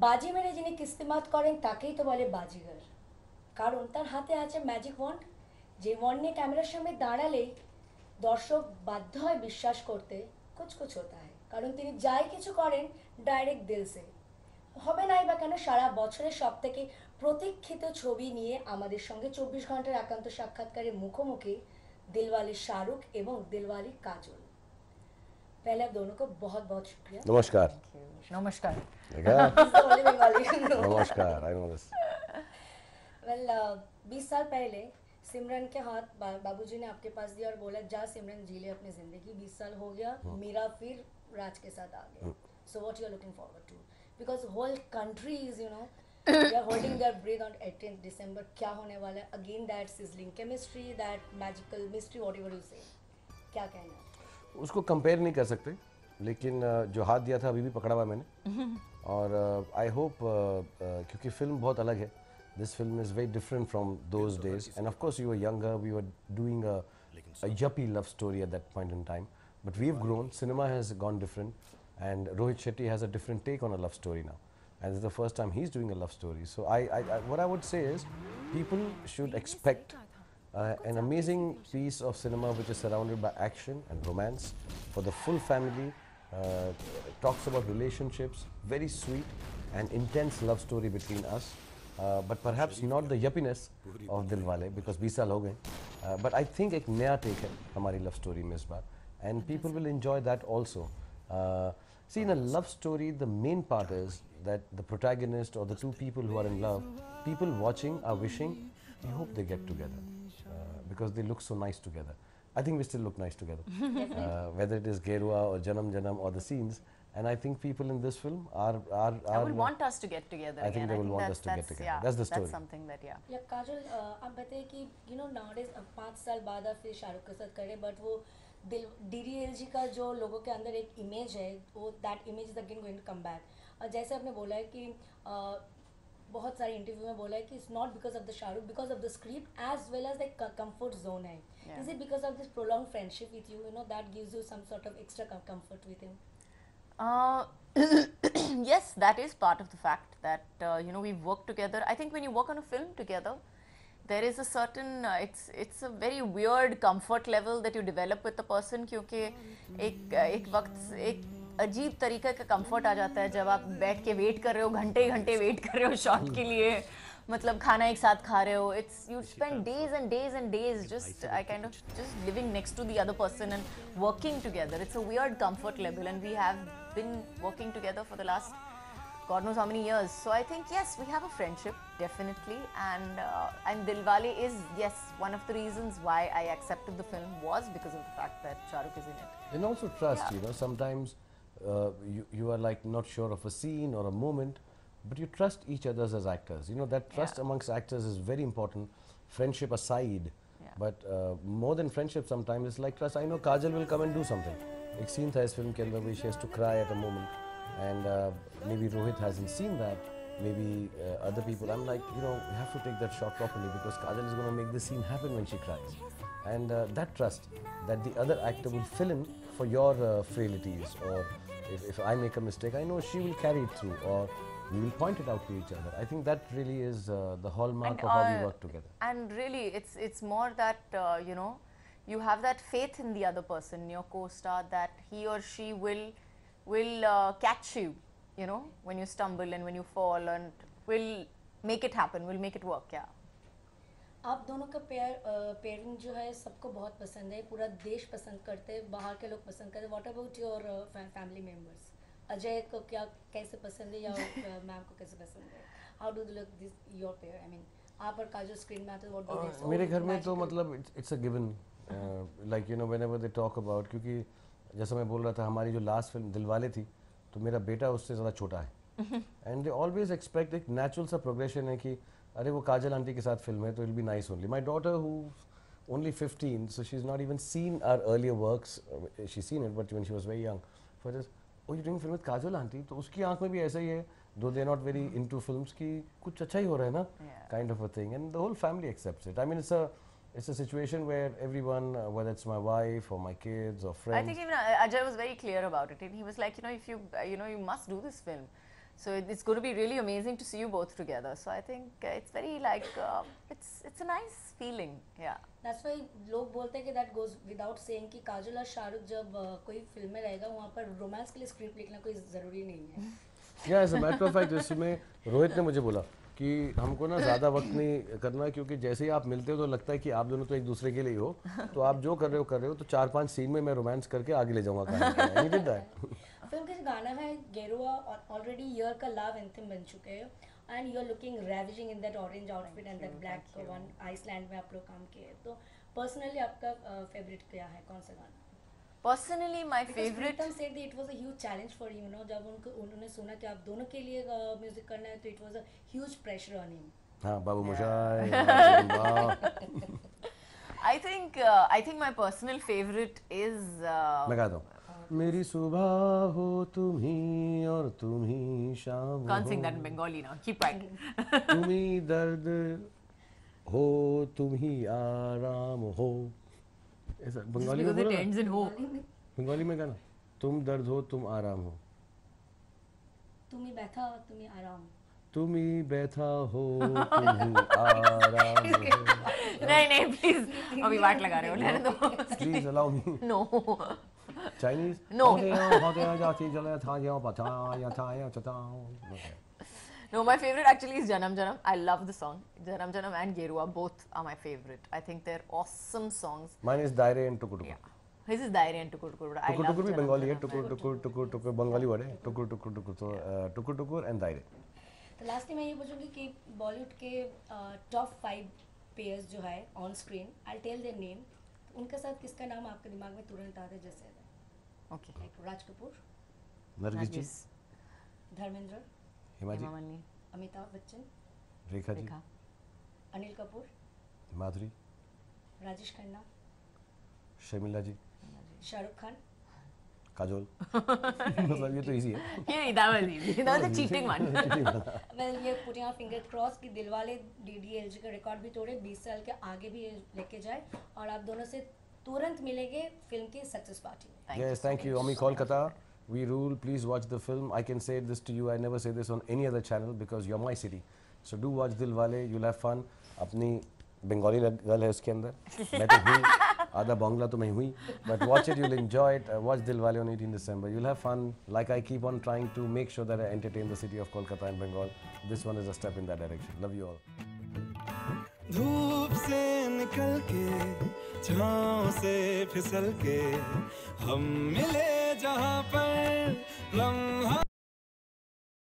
বাজি মেরে যিনি কিস্তিমাত করেন তাকেই তো বলে বাজিগর, কারণ তার হাতে আছে ম্যাজিক ওয়ান্ড, যে ওয়ান্ড নিয়ে ক্যামেরার সামনে দাঁড়ালেই দর্শক বাধ্য হয় বিশ্বাস করতে কুছ কুছ হতা হয়, কারণ তিনি যাই কিছু করেন ডাইরেক্ট দিল সে। হবে নাই বা কেন সারা বছরের সব থেকে প্রতীক্ষিত ছবি নিয়ে আমাদের সঙ্গে 24 ঘন্টার একান্ত সাক্ষাৎকারে মুখোমুখি दिलवाले शाहरुख एवं दिलवाली काजोल। पहले आप दोनों को बहुत बहुत शुक्रिया। नमस्कार। नमस्कार। देखा? He's the only Bengali who knows. नमस्कार, I know this. Well, 20 साल पहले सिमरन के हाथ बाबूजी ने आपके पास दिया और बोला जा सिमरन जी ले अपनी जिंदगी, 20 साल हो गया, मेरा फिर राज के साथ आ गया। So what you are looking forward to? Because whole country is, they are holding their breath on 18th December. क्या होने वाला है? Again that sizzling chemistry, that magical mystery, whatever you say. क्या कहना है? उसको कंपेयर नहीं कर सकते, लेकिन जो हाथ दिया था अभी भी पकड़ा हुआ मैंने। और आई होप क्योंकि फिल्म बहुत अलग है, this film is very different from those days, and of course you were younger, we were doing a yuppie love story at that point in time, but we have grown, cinema has gone different, and Rohit Shetty has a different take on a love story now, and this is the first time he's doing a love story. So what I would say is people should expect an amazing piece of cinema which is surrounded by action and romance for the full family. Talks about relationships, very sweet and intense love story between us, but perhaps not the yuppiness of Dilwale because 20 साल हो गए, but I think एक नया take है हमारी love story में इस बार, and people will enjoy that also. See, in a love story, the main part is that the protagonist or the two people who are in love, people watching are wishing, I hope they get together because they look so nice together. I think we still look nice together, whether it is Gerua or Janam Janam or the scenes. And I think people in this film are will want us to get together. I think they will want us to get together. Yeah, that's the story. That's something that Yeah, काजल आप बताइए कि nowadays 5 साल बाद आप फिर शाहरुख के साथ करें, बट वो DDLG का जो लोगों के अंदर एक इमेज है, वो that image is again going to come back. और जैसे आपने बोला है कि बहुत सारे इंटरव्यू में बोला है कि it's not because of the Shahrukh, because of the script as well as the comfort zone है। Is it because of this prolong friendship with you, that gives you some sort of extra comfort with him? Yes, that is part of the fact that we've worked together. I think when you work on a film together, there is a certain it's a very weird comfort level that you develop with the person, क्योंकि एक वक्त एक अजीब तरीके का comfort आ जाता है जब आप बैठ के वेट कर रहे हो, घंटे घंटे वेट कर रहे हो शॉट के लिए, मतलब खाना एक साथ खा रहे हो, it's you spend days and days and days just I kind of just living next to the other person and working together. It's a weird comfort level, and we have been working together for the last God knows how many years. So I think yes, we have a friendship definitely, and Dilwale is one of the reasons why I accepted the film was because of the fact that Shahrukh is in it. And also trust, sometimes you are like not sure of a scene or a moment, but you trust each other as actors. That trust amongst actors is very important, friendship aside. But more than friendship sometimes it's like trust. I know Kajal will come and do something. एक scene था इस film के अंदर where she has to cry at a moment, and maybe Rohit hasn't seen that, maybe other people. I'm like, we have to take that shot properly because Kajal is going to make the scene happen when she cries, and that trust that the other actor will fill in for your frailties, or if I make a mistake, I know she will carry it through, or we will point it out to each other. I think that really is the hallmark of how we work together. And really, it's more that you have that faith in the other person, your co-star, that he or she will catch you, when you stumble and when you fall, and will make it happen, will make it work. Yeah. आप दोनों का pairing जो है सबको बहुत पसंद है, पूरा देश पसंद करते हैं, बाहर के लोग पसंद करते हैं. What about your family members? Ajay को कैसे पसंद है, या मैम को कैसे पसंद है? How do they look this your pair? I mean आप और काजल स्क्रीन में आते हो, व्हाट डू दे? मेरे घर में तो मतलब it's a given, like whenever they talk about, क्योंकि जैसा मैं बोल रहा था हमारी जो लास्ट फिल्म दिलवाले थी तो मेरा बेटा उससे ज़्यादा छोटा है, एंड दे ऑलवेज एक्सपेक्ट एक नेचुरल सा प्रोग्रेशन है कि अरे वो काजल आंटी के साथ फिल्म है तो it be nice only. My daughter who only 15, so she's not even seen our earlier works. She's seen it, but when she was very young, for just, oh, you're doing film with Kajal aunty, तो उसकी आँख में भी ऐसा ही है, though they're not very into films, कि कुछ अच्छा ही हो रहा है ना, kind of a thing, and the whole family accepts it. I mean, it's a situation where everyone, whether it's my wife or my kids or friends. I think even Ajay was very clear about it, and he was like, if you, you must do this film. So it's going to be really amazing to see you both together. So I think it's very like it's a nice feeling. Yeah. That's why लोग बोलते हैं कि that goes without saying कि काजोल और शाहरुख जब कोई film में रहेगा वहाँ पर रोमांस के लिए स्क्रिप्ट लिखना कोई ज़रूरी नहीं है. या as a matter of fact इसमें रोहित ने मुझे बोला कि हमको ना ज़्यादा वक्त नहीं करना है क्योंकि जैसे ही आप मिलते हो तो लगता है कि आप दोनों तो एक दूसरे के लिए ही हो, तो आप जो कर रहे हो तो 4-5 सीन में मैं रोमांस करके आगे ले जाऊंगा कहानी को. फिल्म का जो गाना है गेरुआ ऑलरेडी ईयर का लव एंथम बन चुके हैं and you are looking ravishing in that orange outfit and that black one. Iceland में आप लोग काम किए, तो पर्सनली आपका फेवरेट क्या है, कौन सा गाना? Personally, my favorite. Pritam said that it was a huge challenge for him, you know, जब उन्होंने सुना कि आप दोनों के लिए म्यूजिक करना है, तो it was a huge pressure on him. हाँ बाबू मोशाय. I think my personal favorite is. मैं कहता हूँ मेरी सुबह हो तुम ही और तुम ही शाम. Can't sing that in Bengali now. Keep quiet. तुम ही दर्द हो तुम ही आराम हो. ऐसा बंगाली में Because it बोलो ends ना. in ho. बंगाली में गाना तुम दर्द हो तुम आराम हो. तुम ही बैठा तुम ही आराम. तुम ही बैठा हो तुम ही आराम हो. नहीं please. अभी वाट लगा रहे हो, लेने दो. Please allow me. No. Chinese? No. No, my favorite actually is Janam Janam. I love the song. Janam Janam and Gerua both are my favorite. I think they're awesome songs. Mine is Daire and Tukur Tukur. Yeah. His is Daire and Tukur Tukur. I Tukur love Tukur भी Janam Bengali है. Janam. Tukur Tukur Tukur Tukur Bengali word है. Tukur Tukur Tukur तो Tukur Tukur and Daire. तो last मैं ये पूछूंगी कि बॉलीवुड के टॉप 5 पेयर्स जो है on screen, I tell their name, उनके साथ किसका नाम आपके दिमाग में तुरंत आता है? जैसे Okay. लाइक राज कपूर, नरगिस जी, धर्मेंद्र, हिमा जी, Hema Malini. Amitabh Bachchan, Rekha ji, Rekha. Anil Kapoor, माधुरी, राजेश खन्ना, शर्मिला जी, शाहरुख खान. काजोल. मतलब ये तो इजी है. Yeah, that was easy. That was a cheating one. Well ये पुटिंग आवर फिंगर क्रॉस कि दिलवाले DDLG का रिकॉर्ड भी तोड़े, 20 साल के आगे भी लेके जाए और आप दोनों से तुरंत मिलेंगे फिल्म की सक्सेस पार्टी में. Yes, thank you. Ami Kolkata, we rule. Please watch the film. I can say this to you. I never say this on any other channel because you're my city. So do watch Dilwale. You'll have fun. अपनी Bengali girl है उसके अंदर. मैं तो हूँ. आधा बांग्ला तो मैं हुई. But watch it. You'll enjoy it. Watch Dilwale on 18 December. You'll have fun. Like I keep on trying to make sure that I entertain the city of Kolkata and Bengal. This one is a step in that direction. Love you all. धूप से निकल के छाँव से फिसल के हम मिले जहाँ पर लम्हा